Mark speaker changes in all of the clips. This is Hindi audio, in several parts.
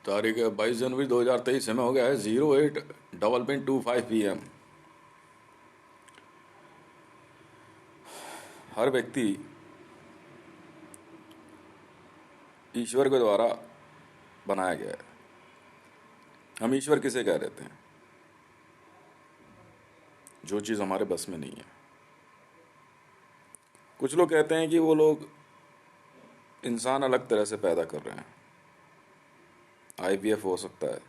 Speaker 1: तारीख है 22 जनवरी 2023। समय हो गया है 08:25 PM। हर व्यक्ति ईश्वर के द्वारा बनाया गया है। हम ईश्वर किसे कह देते हैं? जो चीज़ हमारे बस में नहीं है। कुछ लोग कहते हैं कि वो लोग इंसान अलग तरह से पैदा कर रहे हैं, IVF हो सकता है,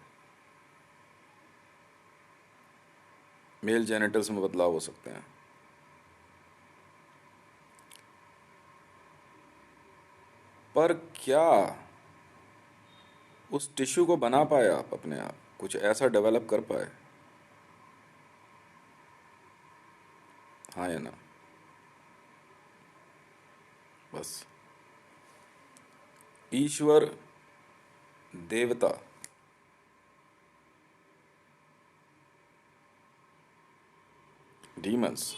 Speaker 1: मेल जेनिटल्स में बदलाव हो सकते हैं। पर क्या उस टिश्यू को बना पाए आप अपने आप, कुछ ऐसा डेवलप कर पाए? हाँ या ना? बस। ईश्वर, देवता, डीमंस,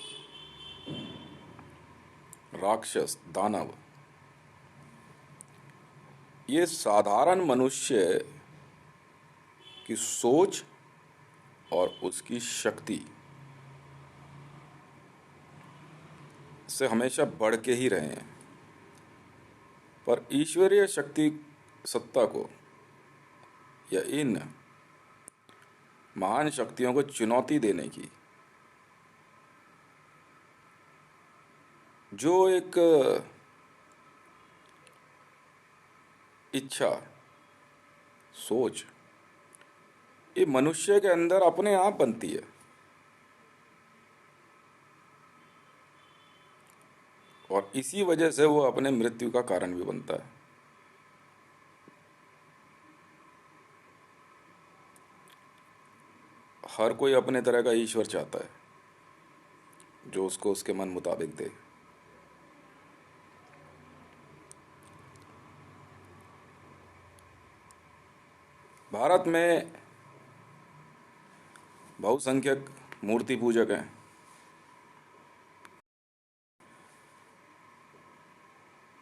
Speaker 1: राक्षस, दानव, ये साधारण मनुष्य की सोच और उसकी शक्ति से हमेशा बढ़ के ही रहे हैं। पर ईश्वरीय शक्ति, सत्ता को या इन महान शक्तियों को चुनौती देने की जो एक इच्छा, सोच, ये मनुष्य के अंदर अपने आप बनती है। और इसी वजह से वो अपने मृत्यु का कारण भी बनता है। हर कोई अपने तरह का ईश्वर चाहता है जो उसको उसके मन मुताबिक दे। भारत में बहुसंख्यक मूर्ति पूजक हैं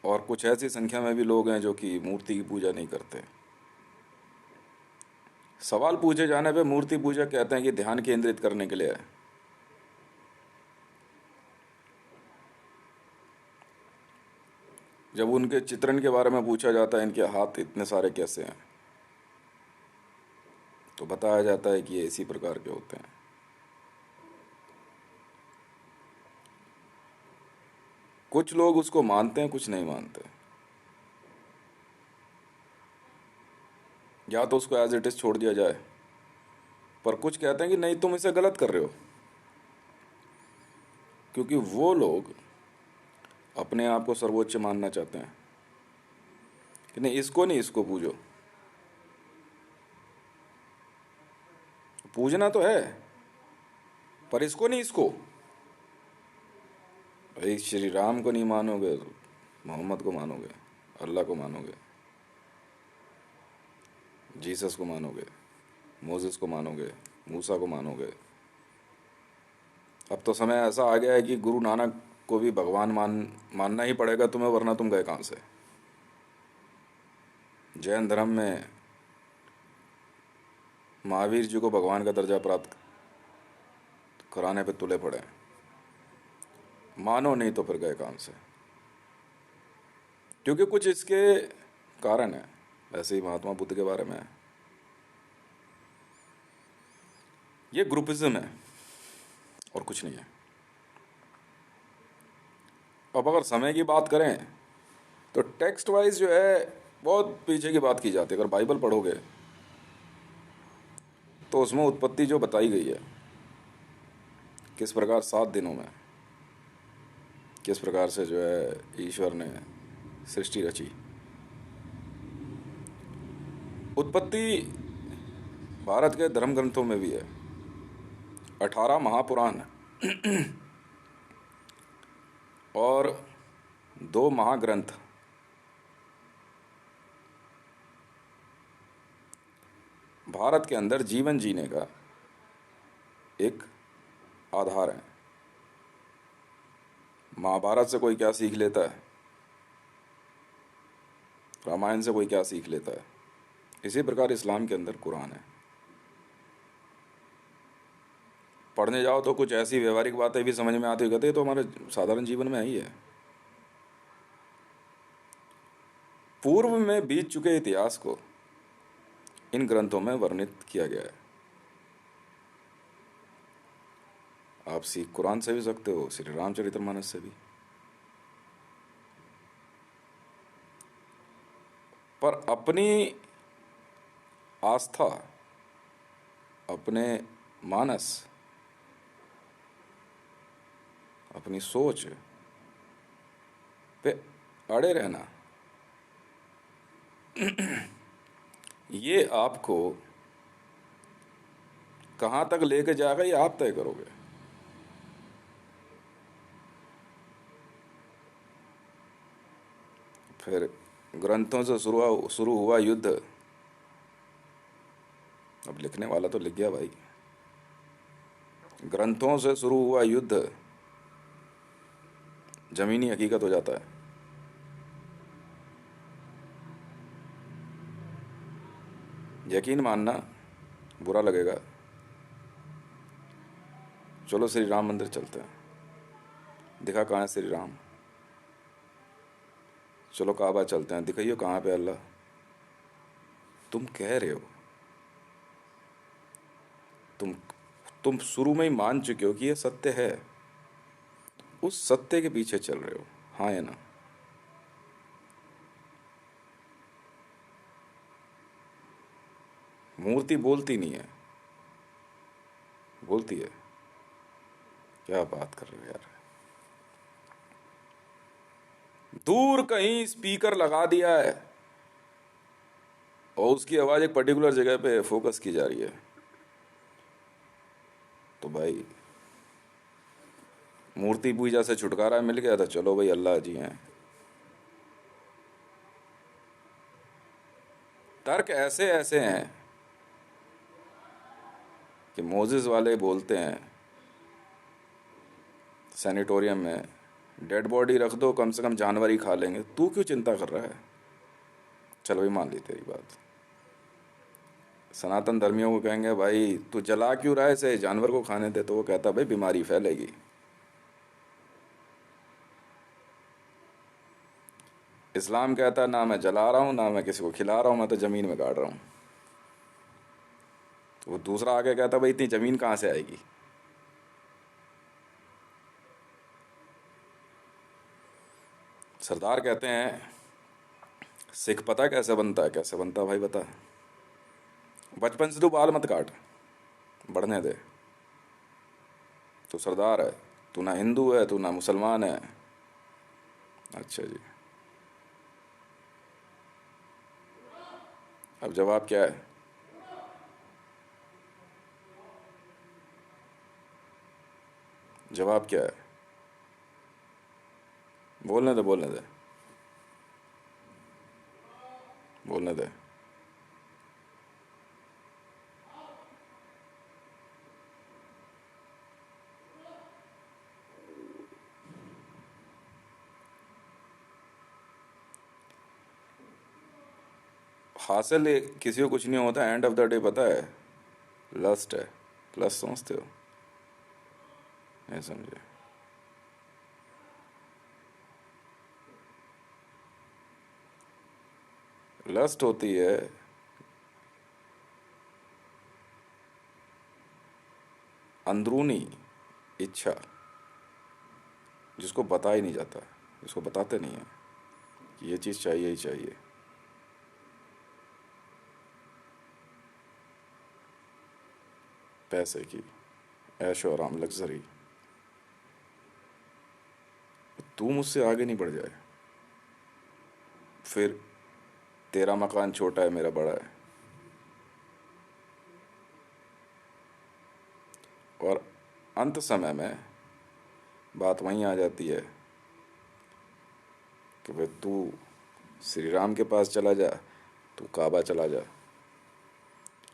Speaker 1: और कुछ ऐसी संख्या में भी लोग हैं जो कि मूर्ति की पूजा नहीं करते। सवाल पूछे जाने पे मूर्ति पूजक कहते हैं कि ध्यान केंद्रित करने के लिए है। जब उनके चित्रण के बारे में पूछा जाता है, इनके हाथ इतने सारे कैसे हैं, तो बताया जाता है कि ये इसी प्रकार के होते हैं। कुछ लोग उसको मानते हैं, कुछ नहीं मानते। या तो उसको एज इट इज छोड़ दिया जाए, पर कुछ कहते हैं कि नहीं, तुम इसे गलत कर रहे हो, क्योंकि वो लोग अपने आप को सर्वोच्च मानना चाहते हैं कि नहीं, इसको नहीं, इसको पूजो। पूजना तो है, पर इसको नहीं, इसको। भाई, श्री राम को नहीं मानोगे तो मोहम्मद को मानोगे, अल्लाह को मानोगे, जीसस को मानोगे, मोसेस को मानोगे, मूसा को मानोगे। अब तो समय ऐसा आ गया है कि गुरु नानक को भी भगवान मानना ही पड़ेगा तुम्हें, वरना तुम गए कहाँ से। जैन धर्म में महावीर जी को भगवान का दर्जा प्राप्त कराने पे तुले पड़े। मानो नहीं तो फिर गए कहाँ से। क्योंकि कुछ इसके कारण है। ऐसे ही महात्मा बुद्ध के बारे में है। ये ग्रुपिज्म है और कुछ नहीं है। अब अगर समय की बात करें तो टेक्स्ट वाइज जो है बहुत पीछे की बात की जाती है। अगर बाइबल पढ़ोगे तो उसमें उत्पत्ति जो बताई गई है, किस प्रकार 7 दिनों में किस प्रकार से जो है ईश्वर ने सृष्टि रची। उत्पत्ति भारत के धर्म ग्रंथों में भी है। 18 महापुराण और 2 महाग्रंथ भारत के अंदर जीवन जीने का एक आधार है। महाभारत से कोई क्या सीख लेता है, रामायण से कोई क्या सीख लेता है, इसी प्रकार इस्लाम के अंदर कुरान है। पढ़ने जाओ तो कुछ ऐसी व्यवहारिक बातें भी समझ में आती हो, कहते हैं तो हमारे साधारण जीवन में ही है। पूर्व में बीत चुके इतिहास को इन ग्रंथों में वर्णित किया गया है। आप सीख कुरान से भी सकते हो, श्री रामचरितमानस से भी। पर अपनी आस्था, अपने मानस, अपनी सोच पे अड़े रहना, ये आपको कहाँ तक लेके जाएगा ये आप तय करोगे। फिर ग्रंथों से शुरू हुआ युद्ध, अब लिखने वाला तो लिख गया भाई। ग्रंथों से शुरू हुआ युद्ध जमीनी हकीकत हो जाता है। यकीन मानना बुरा लगेगा। चलो श्री राम मंदिर चलते हैं, दिखा कहाँ है श्री राम। चलो काबा चलते हैं, दिखाइए कहाँ पे अल्लाह। तुम कह रहे हो, तुम शुरू में ही मान चुके हो कि ये सत्य है, उस सत्य के पीछे चल रहे हो, हाँ या ना। मूर्ति बोलती नहीं है, बोलती है। क्या बात कर रहे हो यार। दूर कहीं स्पीकर लगा दिया है और उसकी आवाज एक पर्टिकुलर जगह पे फोकस की जा रही है, तो भाई मूर्ति पूजा से छुटकारा मिल गया, तो चलो भाई अल्लाह जी हैं। तर्क ऐसे ऐसे हैं कि मोजिस वाले बोलते हैं सैनिटोरियम में डेड बॉडी रख दो, कम से कम जानवर ही खा लेंगे, तू क्यों चिंता कर रहा है। चल भाई मान ली तेरी बात। सनातन धर्मियों को कहेंगे भाई तू जला क्यों रहा है इसे, जानवर को खाने दे, तो वो कहता भाई बीमारी फैलेगी। इस्लाम कहता ना मैं जला रहा हूं ना मैं किसी को खिला रहा हूं, मैं तो जमीन में गाड़ रहा हूं। तो वो दूसरा आके कहता भाई इतनी जमीन कहां से आएगी। सरदार कहते हैं सिख पता कैसे बनता है, कैसे बनता है भाई बता। बचपन से तू बाल मत काट, बढ़ने दे। तू सरदार है, तू ना हिंदू है, तू ना मुसलमान है। अच्छा जी, अब जवाब क्या है। जवाब क्या है, बोलने दे बोलने दे बोलने दे। हासिल किसी को कुछ नहीं होता, एंड ऑफ द डे पता है लस्ट है। लस्ट समझते हो, नहीं समझे। लस्ट होती है अंदरूनी इच्छा, जिसको बता ही नहीं जाता, जिसको बताते नहीं है कि ये चीज़ चाहिए ही चाहिए। पैसे की, ऐशो आराम, लग्जरी। तू मुझसे आगे नहीं बढ़ जाए, फिर तेरा मकान छोटा है मेरा बड़ा है। और अंत समय में बात वहीं आ जाती है कि भाई तू श्री राम के पास चला जा, तू काबा चला जा।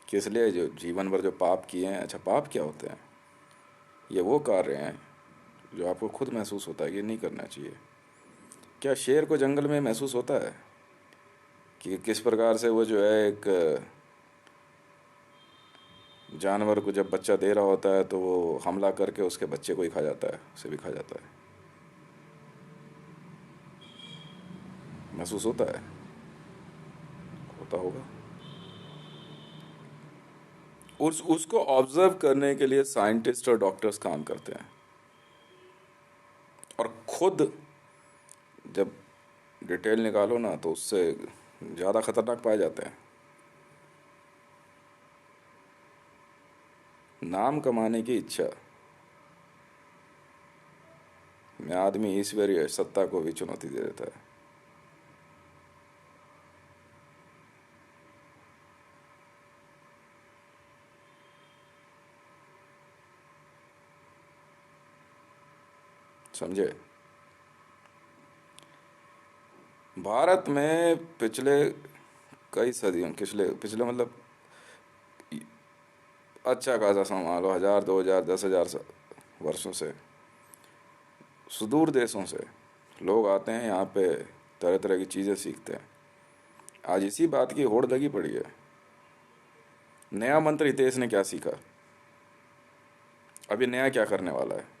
Speaker 1: किस लिए, जो जीवन भर जो पाप किए हैं। अच्छा पाप क्या होते हैं, ये वो कार्य हैं जो आपको खुद महसूस होता है कि नहीं करना चाहिए। क्या शेर को जंगल में महसूस होता है कि किस प्रकार से वो जो है एक जानवर को जब बच्चा दे रहा होता है तो वो हमला करके उसके बच्चे को ही खा जाता है, उसे भी खा जाता है। महसूस होता है, होता होगा। उसको ऑब्जर्व करने के लिए साइंटिस्ट और डॉक्टर्स काम करते हैं, और खुद जब डिटेल निकालो ना तो उससे ज़्यादा खतरनाक पाए जाते हैं। नाम कमाने की इच्छा में आदमी ईश्वरीय सत्ता को भी चुनौती दे देता है। समझे? भारत में पिछले कई सदियों, पिछले पिछले मतलब अच्छा खासा समय लो, 1000 2000 10,000 वर्षों से सुदूर देशों से लोग आते हैं यहाँ पे, तरह तरह की चीज़ें सीखते हैं। आज इसी बात की होड़ लगी पड़ी है। नया मंत्र हितेश ने क्या सीखा, अभी नया क्या करने वाला है?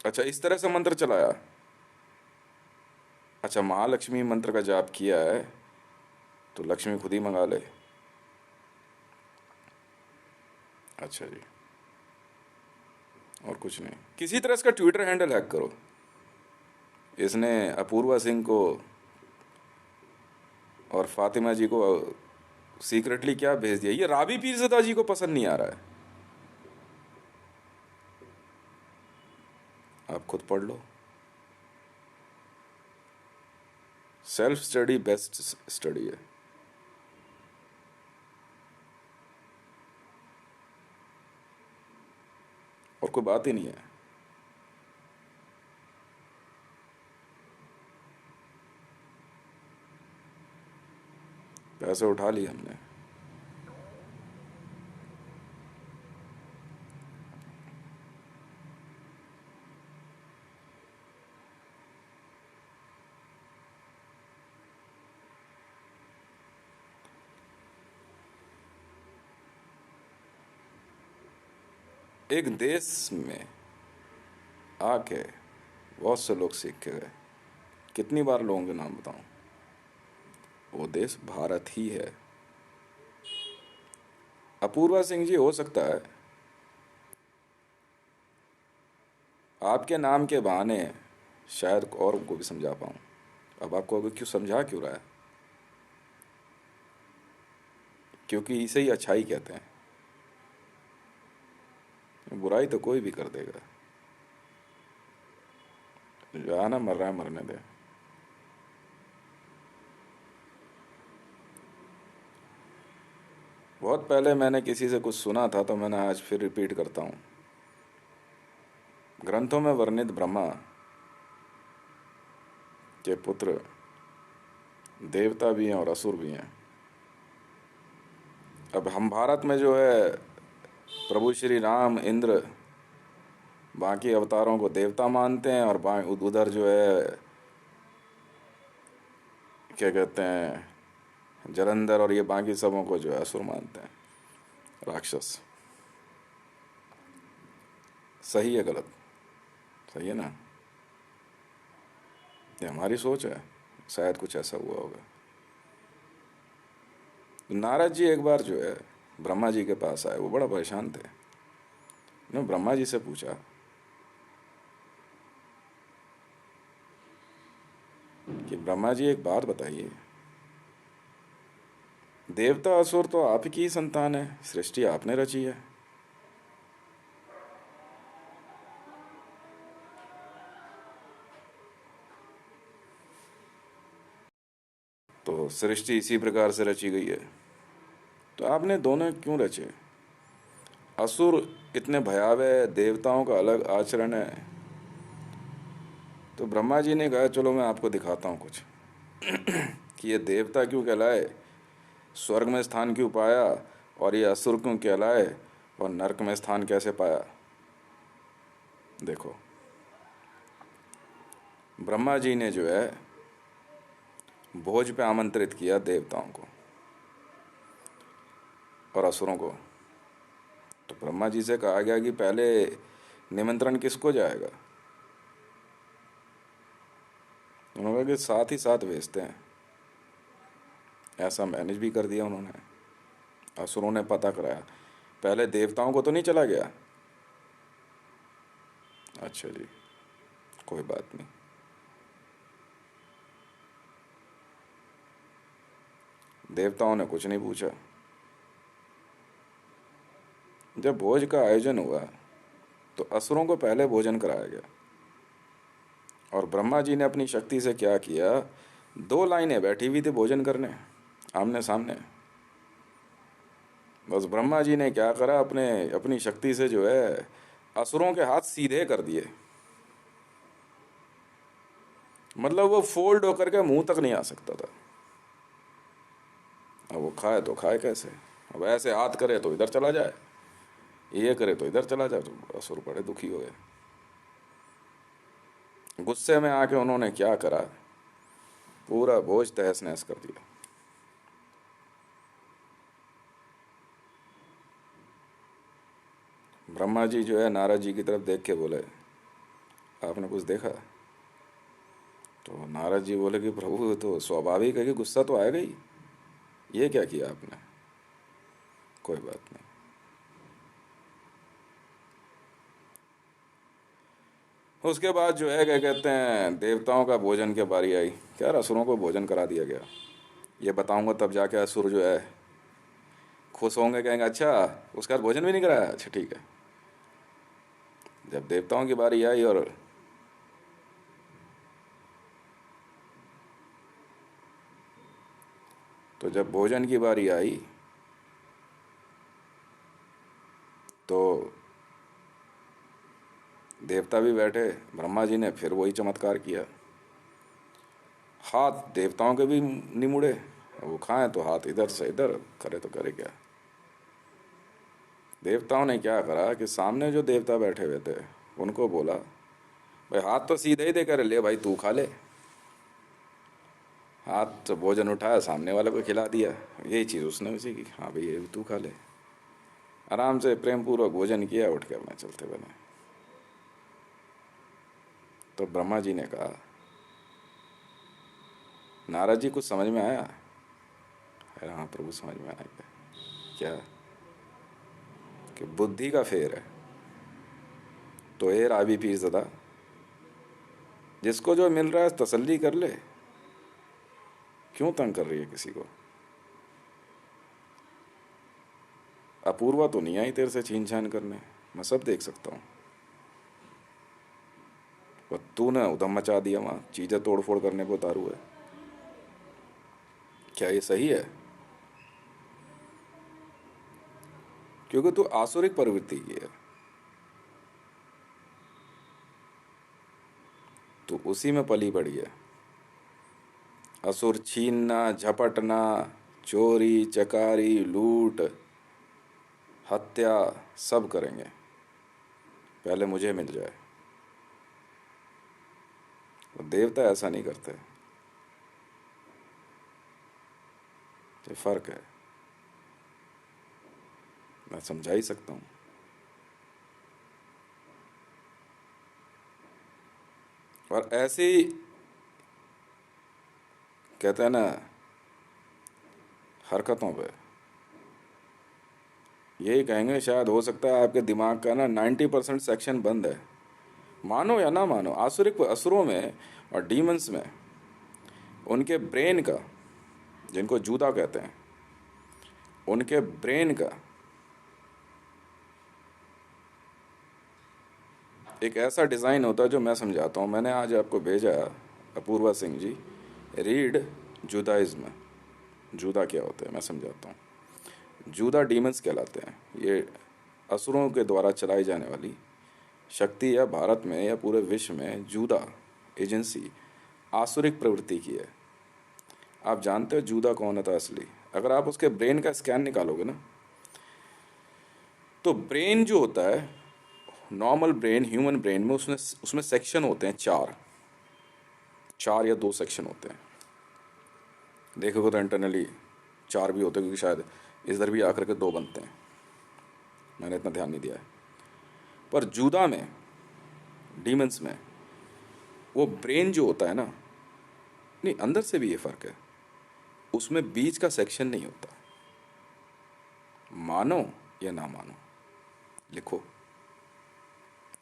Speaker 1: अच्छा, इस तरह से मंत्र चलाया। अच्छा, महालक्ष्मी मंत्र का जाप किया है तो लक्ष्मी खुद ही मंगा ले। अच्छा जी, और कुछ नहीं। किसी तरह इसका ट्विटर हैंडल हैक करो। इसने अपूर्वा सिंह को और फातिमा जी को सीक्रेटली क्या भेज दिया, ये राबी पीरज़ादा जी को पसंद नहीं आ रहा है। आप खुद पढ़ लो। सेल्फ स्टडी बेस्ट स्टडी है। और कोई बात ही नहीं है। पैसे उठा लिए हमने। एक देश में आके बहुत से लोग सीख के गए। कितनी बार लोगों के नाम बताऊं? वो देश भारत ही है। अपूर्वा सिंह जी, हो सकता है आपके नाम के बहाने शायद और उनको भी समझा पाऊं। अब आपको अगर क्यों समझा क्यों रहा है? क्योंकि इसे ही अच्छाई कहते हैं। बुराई तो कोई भी कर देगा। जो आना मर रहा है मरने दे। बहुत पहले मैंने किसी से कुछ सुना था तो मैंने आज फिर रिपीट करता हूँ। ग्रंथों में वर्णित ब्रह्मा के पुत्र देवता भी हैं और असुर भी हैं। अब हम भारत में जो है प्रभु श्री राम, इंद्र, बाकी अवतारों को देवता मानते हैं, और उधर जो है क्या कहते हैं, जलंधर और ये बाकी सबों को जो है असुर मानते हैं, राक्षस। सही है गलत? सही है ना? ये हमारी सोच है, शायद कुछ ऐसा हुआ होगा। नारद जी एक बार जो है ब्रह्मा जी के पास आए, वो बड़ा परेशान थे। उन्होंने ब्रह्मा जी से पूछा कि ब्रह्मा जी एक बात बताइए, देवता असुर तो आप की ही संतान है, सृष्टि आपने रची है, तो सृष्टि इसी प्रकार से रची गई है, तो आपने दोनों क्यों रचे? असुर इतने भयावह, देवताओं का अलग आचरण है। तो ब्रह्मा जी ने कहा चलो मैं आपको दिखाता हूँ कुछ कि ये देवता क्यों कहलाए, स्वर्ग में स्थान क्यों पाया, और ये असुर क्यों कहलाए, और नरक में स्थान कैसे पाया। देखो, ब्रह्मा जी ने जो है भोज पे आमंत्रित किया देवताओं को और असुरों को। तो ब्रह्मा जी से कहा गया कि पहले निमंत्रण किसको जाएगा? उन्होंने कहा कि साथ ही साथ भेजते हैं। ऐसा मैनेज भी कर दिया उन्होंने। असुरों ने पता कराया, पहले देवताओं को तो नहीं चला गया। अच्छा जी, कोई बात नहीं। देवताओं ने कुछ नहीं पूछा। जब भोज का आयोजन हुआ तो असुरों को पहले भोजन कराया गया और ब्रह्मा जी ने अपनी शक्ति से क्या किया, 2 लाइनें बैठी हुई थी भोजन करने आमने सामने। बस ब्रह्मा जी ने क्या करा, अपनी शक्ति से जो है असुरों के हाथ सीधे कर दिए। मतलब वो फोल्ड होकर के मुंह तक नहीं आ सकता था। अब वो खाए तो खाए कैसे? अब ऐसे हाथ करे तो इधर चला जाए, ये करे तो इधर चला जाए। तो असुर बड़े दुखी हो गए। गुस्से में आके उन्होंने क्या करा, पूरा भोज तहस नहस कर दिया। ब्रह्मा जी जो है नारद जी की तरफ देख के बोले, आपने कुछ देखा? तो नारद जी बोले कि प्रभु तो स्वाभाविक है कि गुस्सा तो आएगा ही, ये क्या किया आपने? कोई बात नहीं। उसके बाद जो है क्या कहते हैं, देवताओं का भोजन की बारी आई। क्या असुरों को भोजन करा दिया गया। ये बताऊंगा तब जाके असुर जो है खुश होंगे, कहेंगे अच्छा उसके बाद भोजन भी नहीं कराया, अच्छा ठीक है। जब देवताओं की बारी आई और तो जब भोजन की बारी आई तो देवता भी बैठे। ब्रह्मा जी ने फिर वही चमत्कार किया। हाथ देवताओं के भी नहीं मुड़े, वो खाएं तो हाथ इधर से इधर करे तो करे क्या। देवताओं ने क्या करा कि सामने जो देवता बैठे हुए थे उनको बोला, भाई हाथ तो सीधे ही दे कर ले, भाई तू खा ले। हाथ तो भोजन उठाया, सामने वाले को खिला दिया। यही चीज़ उसने उसी की, हाँ भाई ये भी तू खा ले। आराम से प्रेम पूर्वक भोजन किया, उठ के अपने चलते बने। तो ब्रह्मा जी ने कहा, नारद जी कुछ समझ में आया? अरे हाँ प्रभु समझ में आया। क्या? कि बुद्धि का फेर है तो एर आबी पीर ज़दा, जिसको जो मिल रहा है तसल्ली कर ले, क्यों तंग कर रही है किसी को। अपूर्वा तो नहीं आई तेरे से छीन छान करने, मैं सब देख सकता हूँ। और तूने उधम मचा दिया, वहाँ चीज़ें तोड़ फोड़ करने को उतारू है। क्या ये सही है? क्योंकि तू आसुरिक प्रवृत्ति की है, तू उसी में पली पड़ी है। असुर छीनना, झपटना, चोरी चकारी, लूट, हत्या सब करेंगे, पहले मुझे मिल जाए। तो देवता ऐसा नहीं करते। ये फर्क है, मैं समझा ही सकता हूँ। और ऐसी कहते हैं ना हरकतों पे यही कहेंगे, शायद हो सकता है आपके दिमाग का ना 90% सेक्शन बंद है। मानो या ना मानो, आसुरिक असुरों में और डीमंस में उनके ब्रेन का, जिनको जूदा कहते हैं, उनके ब्रेन का एक ऐसा डिज़ाइन होता है जो मैं समझाता हूँ। मैंने आज आपको भेजा, अपूर्वा सिंह जी, रीड जुदाइज्म। जूदा क्या होता है मैं समझाता हूँ। जूदा डीमंस कहलाते हैं। ये असुरों के द्वारा चलाई जाने वाली शक्ति, या भारत में या पूरे विश्व में जूदा एजेंसी आसुरिक प्रवृत्ति की है। आप जानते हो जूदा कौन था असली? अगर आप उसके ब्रेन का स्कैन निकालोगे ना, तो ब्रेन जो होता है, नॉर्मल ब्रेन, ह्यूमन ब्रेन में उसमें उसमें सेक्शन होते हैं 4। 4 या 2 सेक्शन होते हैं। देखोगे तो इंटरनली 4 भी होते हैं, क्योंकि शायद इधर भी आकर के 2 बनते हैं, मैंने इतना ध्यान नहीं दिया है। पर जूदा में, डीमंस में, वो ब्रेन जो होता है ना, नहीं अंदर से भी ये फर्क है, उसमें बीच का सेक्शन नहीं होता। मानो या ना मानो, लिखो।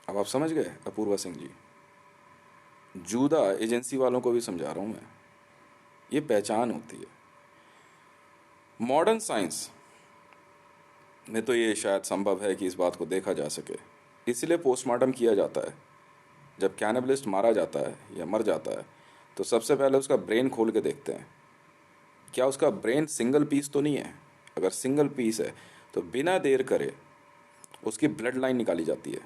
Speaker 1: अब आप समझ गए अपूर्वा सिंह जी? जूदा एजेंसी वालों को भी समझा रहा हूं मैं, ये पहचान होती है। मॉडर्न साइंस में तो ये शायद संभव है कि इस बात को देखा जा सके, इसलिए पोस्टमार्टम किया जाता है। जब कैनिबलिस्ट मारा जाता है या मर जाता है तो सबसे पहले उसका ब्रेन खोल के देखते हैं, क्या उसका ब्रेन सिंगल पीस तो नहीं है। अगर सिंगल पीस है तो बिना देर करे उसकी ब्लड लाइन निकाली जाती है,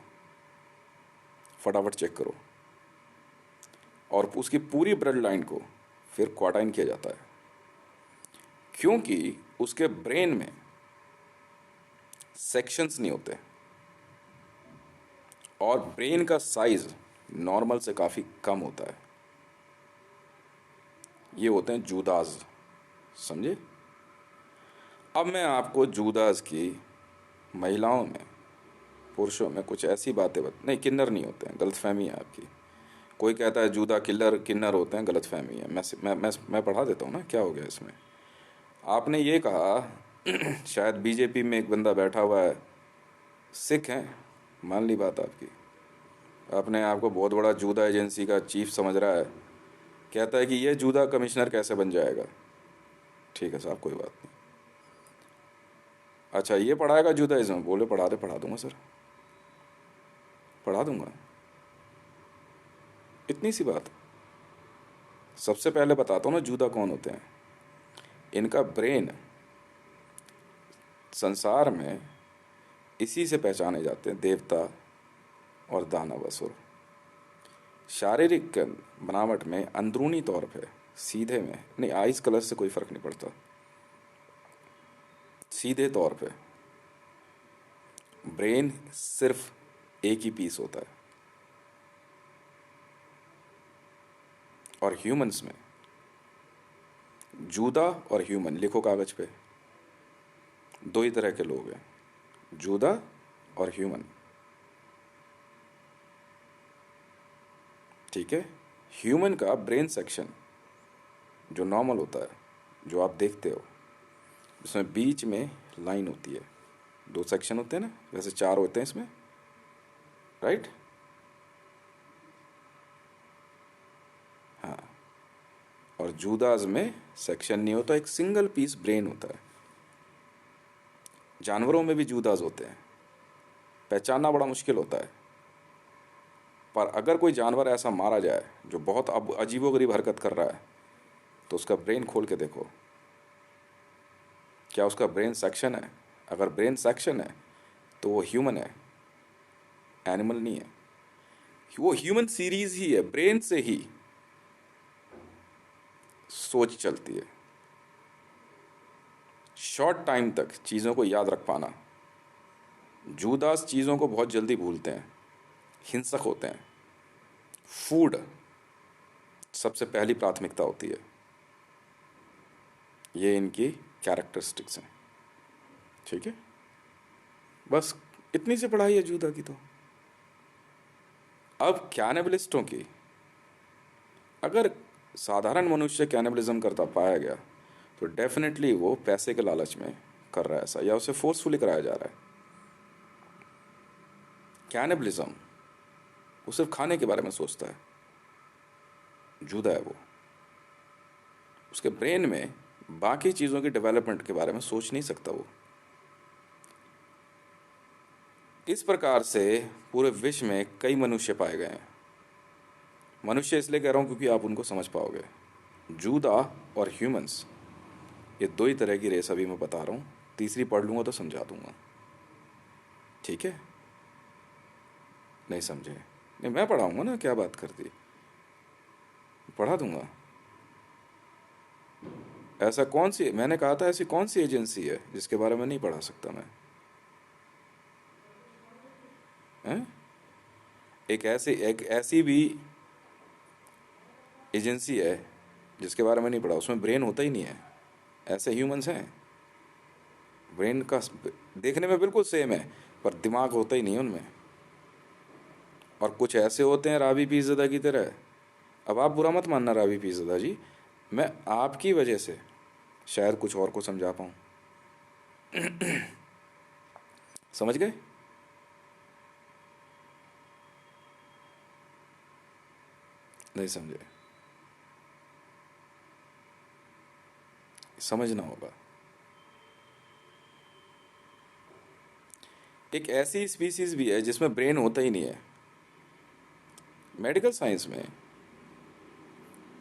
Speaker 1: फटाफट चेक करो, और उसकी पूरी ब्लड लाइन को फिर क्वारटाइन किया जाता है, क्योंकि उसके ब्रेन में सेक्शंस नहीं होते और ब्रेन का साइज नॉर्मल से काफ़ी कम होता है। ये होते हैं जूदास, समझे? अब मैं आपको जूदास की महिलाओं में, पुरुषों में कुछ ऐसी बातें नहीं, किन्नर नहीं होते हैं, गलतफहमी है आपकी। कोई कहता है जूदा किल्लर किन्नर होते हैं, गलतफहमी है। मैं पढ़ा देता हूँ ना, क्या हो गया इसमें। आपने ये कहा शायद बीजेपी में एक बंदा बैठा हुआ है, सिख है, मान ली बात आपकी, अपने आप को बहुत बड़ा जूदा एजेंसी का चीफ समझ रहा है, कहता है कि ये जूदा कमिश्नर कैसे बन जाएगा। ठीक है साहब, कोई बात नहीं। अच्छा, ये पढ़ाएगा जूदाइज्म? बोले पढ़ा दे, पढ़ा दूंगा सर, पढ़ा दूंगा, इतनी सी बात। सबसे पहले बताता हूँ ना जूदा कौन होते हैं। इनका ब्रेन संसार में इसी से पहचाने जाते हैं, देवता और दानव असुर। शारीरिक बनावट में, अंदरूनी तौर पे, सीधे में नहीं, आइस कलर से कोई फर्क नहीं पड़ता, सीधे तौर पे ब्रेन सिर्फ एक ही पीस होता है। और ह्यूमंस में जूदा और ह्यूमन, लिखो कागज पे, 2 ही तरह के लोग हैं, जूदा और ह्यूमन। ठीक है? ह्यूमन का ब्रेन सेक्शन जो नॉर्मल होता है, जो आप देखते हो, उसमें बीच में लाइन होती है, 2 सेक्शन होते हैं ना, वैसे 4 होते हैं इसमें, राइट? हाँ। और जूदाज में सेक्शन नहीं होता, एक सिंगल पीस ब्रेन होता है। जानवरों में भी जूदाज होते हैं, पहचानना बड़ा मुश्किल होता है। पर अगर कोई जानवर ऐसा मारा जाए जो बहुत अब अजीबोगरीब हरकत कर रहा है, तो उसका ब्रेन खोल के देखो, क्या उसका ब्रेन सेक्शन है। अगर ब्रेन सेक्शन है तो वो ह्यूमन है, एनिमल नहीं है। वो ह्यूमन सीरीज ही है, ब्रेन से ही सोच चलती है, शॉर्ट टाइम तक चीज़ों को याद रख पाना। जूदास चीज़ों को बहुत जल्दी भूलते हैं, हिंसक होते हैं, फूड सबसे पहली प्राथमिकता होती है। ये इनकी कैरेक्टरिस्टिक्स हैं। ठीक है, बस इतनी सी पढ़ाई है जूदा की तो। अब कैनिबलिस्टों की, अगर साधारण मनुष्य कैनिबलिज्म करता पाया गया तो डेफिनेटली वो पैसे के लालच में कर रहा है ऐसा, या उसे फोर्सफुली कराया जा रहा है। कैनिबलिज्म वो सिर्फ खाने के बारे में सोचता है, जूदा है वो, उसके ब्रेन में बाकी चीज़ों की डेवलपमेंट के बारे में सोच नहीं सकता वो। इस प्रकार से पूरे विश्व में कई मनुष्य पाए गए हैं। मनुष्य इसलिए कह रहा हूँ क्योंकि आप उनको समझ पाओगे। जूदा और ह्यूमंस, ये 2 ही तरह की रेस अभी मैं बता रहा हूँ, तीसरी पढ़ लूँगा तो समझा दूंगा। ठीक है? नहीं समझे? नहीं, मैं पढ़ाऊँगा ना, क्या बात कर दी, पढ़ा दूंगा। ऐसा कौन सी, मैंने कहा था ऐसी कौन सी एजेंसी है जिसके बारे में नहीं पढ़ा सकता मैं? हैं? एक ऐसी भी एजेंसी है जिसके बारे में नहीं पढ़ा, उसमें ब्रेन होता ही नहीं है। ऐसे ह्यूमंस हैं, ब्रेन का देखने में बिल्कुल सेम है पर दिमाग होता ही नहीं है उनमें। और कुछ ऐसे होते हैं रावी पीरज़ादा की तरह। अब आप बुरा मत मानना रावी पीरज़ादा जी, मैं आपकी वजह से शायद कुछ और को समझा पाऊँ। समझ गए? नहीं समझे? समझना होगा। एक ऐसी स्पीसीज भी है जिसमें ब्रेन होता ही नहीं है। मेडिकल साइंस में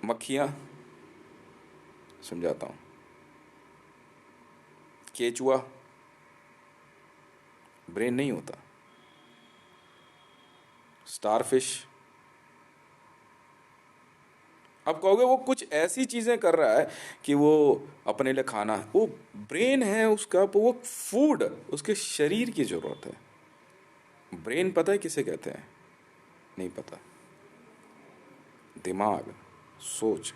Speaker 1: मक्खियाँ, समझाता हूँ, केचुआ, ब्रेन नहीं होता। स्टारफिश, अब कहोगे वो कुछ ऐसी चीज़ें कर रहा है कि वो अपने लिए खाना, वो ब्रेन है उसका, वो फूड उसके शरीर की ज़रूरत है। ब्रेन पता है किसे कहते हैं? नहीं पता। दिमाग, सोच।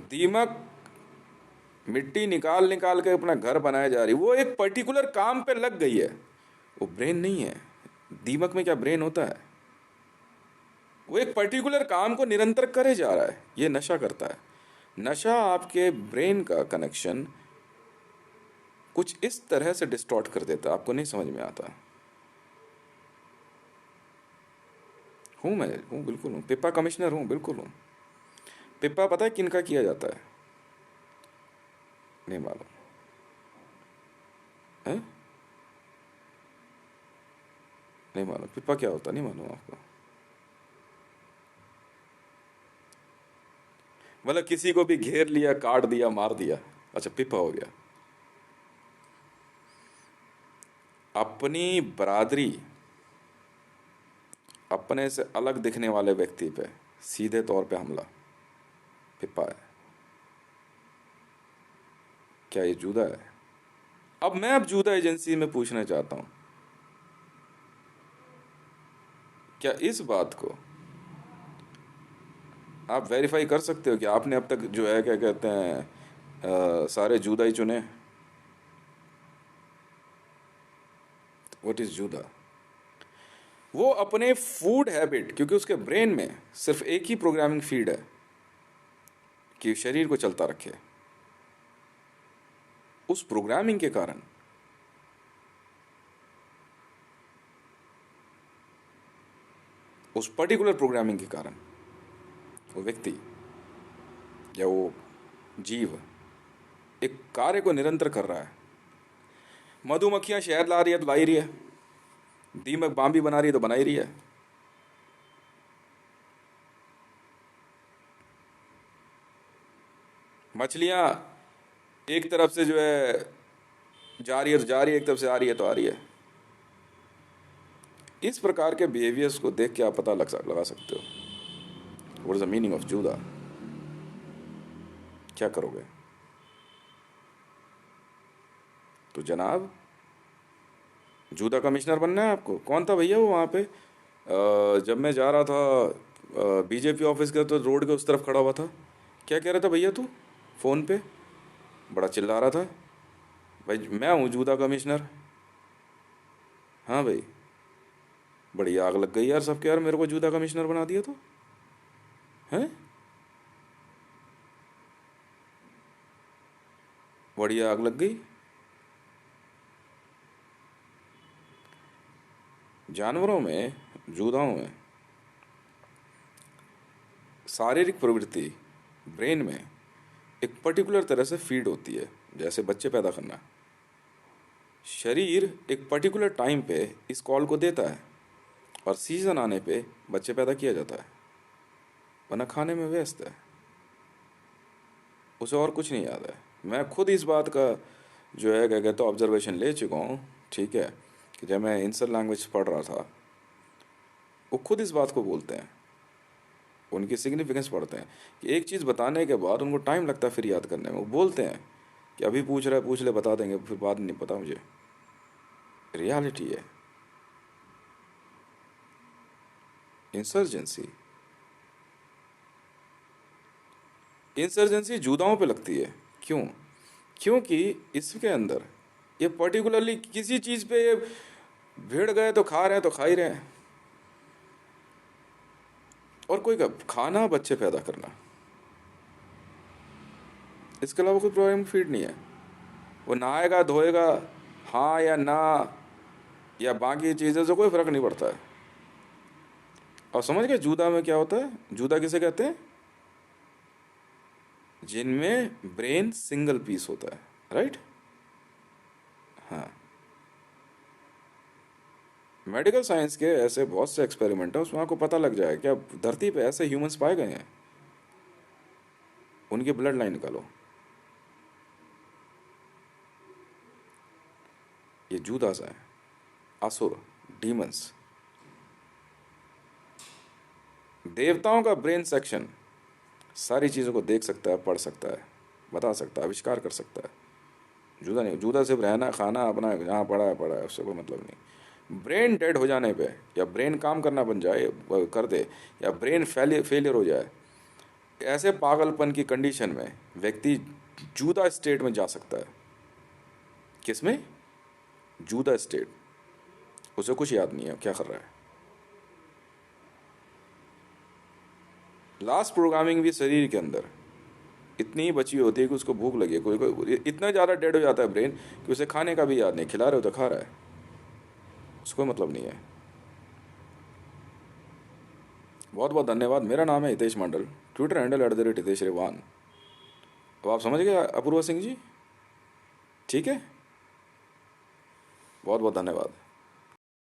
Speaker 1: दिमाग मिट्टी निकाल निकाल के अपना घर बनाया जा रही, वो एक पर्टिकुलर काम पे लग गई है, वो ब्रेन नहीं है। दिमाग में क्या ब्रेन होता है? वो एक पर्टिकुलर काम को निरंतर करे जा रहा है, ये नशा करता है। नशा आपके ब्रेन का कनेक्शन कुछ इस तरह से डिस्टॉर्ट कर देता है, आपको नहीं समझ में आता। हूँ, मैं हूँ, बिल्कुल हूँ, पिपा कमिश्नर हूँ, बिल्कुल हूँ। पिपा पता है किनका किया जाता है? नहीं मालूम है? नहीं मालूम पिपा क्या होता, नहीं मालूम आपको? मतलब किसी को भी घेर लिया, काट दिया, मार दिया, अच्छा पिपा हो गया। अपनी बरादरी, अपने से अलग दिखने वाले व्यक्ति पे सीधे तौर पे हमला, पिपा है। क्या ये जूदा है? अब जूदा एजेंसी में पूछना चाहता हूं, क्या इस बात को आप वेरीफाई कर सकते हो कि आपने अब तक जो है क्या कहते हैं सारे जूदा ही चुने? व्हाट इज जूदा? वो अपने फूड हैबिट, क्योंकि उसके ब्रेन में सिर्फ एक ही प्रोग्रामिंग फीड है कि शरीर को चलता रखे, उस प्रोग्रामिंग के कारण उस पर्टिकुलर प्रोग्रामिंग के कारण वो व्यक्ति या वो जीव एक कार्य को निरंतर कर रहा है। मधुमक्खियां शहद ला रही है तो ला ही रही है, दीमक बाम्बी बना रही है तो बना ही रही है। मछलियां एक तरफ से जो है जा रही है तो जा रही है, एक तरफ से आ रही है तो आ रही है। इस प्रकार के बिहेवियर्स को देख के आप पता लगा सकते हो what is the meaning of जूदा। क्या करोगे? तो जनाब, जूदा कमिश्नर बनना है आपको? कौन था भैया वो वहाँ पे जब मैं जा रहा था बीजेपी ऑफिस का, तो रोड के उस तरफ खड़ा हुआ था, क्या कह रहा था भैया तू फ़ोन पे? बड़ा चिल्ला रहा था, भाई मैं हूँ जूदा कमिश्नर। हाँ भाई, बड़ी आग लग गई यार सबके, यार मेरे को जूदा कमिश्नर बना दिया तो हैं, बड़ी आग लग गई। जानवरों में, जूदाओं में शारीरिक प्रवृत्ति ब्रेन में एक पर्टिकुलर तरह से फीड होती है, जैसे बच्चे पैदा करना। शरीर एक पर्टिकुलर टाइम पे इस कॉल को देता है और सीजन आने पे बच्चे पैदा किया जाता है, वरना खाने में व्यस्त है, उसे और कुछ नहीं याद है। मैं खुद इस बात का जो है क्या कहते हैं ऑब्जर्वेशन ले चुका हूँ, ठीक है, कि जब मैं इंसर लैंग्वेज पढ़ रहा था, वो खुद इस बात को बोलते हैं, उनकी सिग्निफिकेंस पढ़ते हैं कि एक चीज़ बताने के बाद उनको टाइम लगता है फिर याद करने में। वो बोलते हैं कि अभी पूछ रहा है, पूछ ले, बता देंगे, फिर बाद नहीं पता मुझे। रियलिटी है। इंसर्जेंसी, इंसर्जेंसी जुदाओं पे लगती है। क्यों? क्योंकि इसके अंदर ये पर्टिकुलरली किसी चीज पे ये भिड़ गए तो खा रहे हैं तो खा ही रहे हैं। और कोई खाना, बच्चे पैदा करना, इसके अलावा कोई प्रॉब्लम फीड नहीं है। वो नहाएगा धोएगा, हाँ या ना, या बाकी चीज़ों से कोई फर्क नहीं पड़ता है। और समझ गए जूदा में क्या होता है? जूदा किसे कहते हैं? जिनमें ब्रेन सिंगल पीस होता है, राइट? हाँ, मेडिकल साइंस के ऐसे बहुत से एक्सपेरिमेंट है, उसमें आपको पता लग जाएगा क्या धरती पे ऐसे ह्यूमंस पाए गए हैं, उनकी ब्लड लाइन निकालो। ये जूदास है, असुर, डीमंस। देवताओं का ब्रेन सेक्शन सारी चीज़ों को देख सकता है, पढ़ सकता है, बता सकता है, आविष्कार कर सकता है। जूदा नहीं, जूदा सिर्फ रहना खाना अपना जहाँ पड़ा है उससे कोई मतलब नहीं। ब्रेन डेड हो जाने पे, या ब्रेन काम करना बन जाए कर दे, या ब्रेन फेलियर हो जाए, ऐसे पागलपन की कंडीशन में व्यक्ति जूदा स्टेट में जा सकता है। किसमें? जूदा स्टेट। उसे कुछ याद नहीं है क्या कर रहा है। लास्ट प्रोग्रामिंग भी शरीर के अंदर इतनी ही बची होती है कि उसको भूख लगी है, कोई कोई इतना ज़्यादा डेड हो जाता है ब्रेन कि उसे खाने का भी याद नहीं, खिला रहे हो तो खा रहा है, उसको मतलब नहीं है। बहुत बहुत धन्यवाद। मेरा नाम है हितेश मंडल, ट्विटर हैंडल @हितेश रेवान। अब आप समझ गए अपूर्वा सिंह जी? ठीक है, बहुत बहुत धन्यवाद।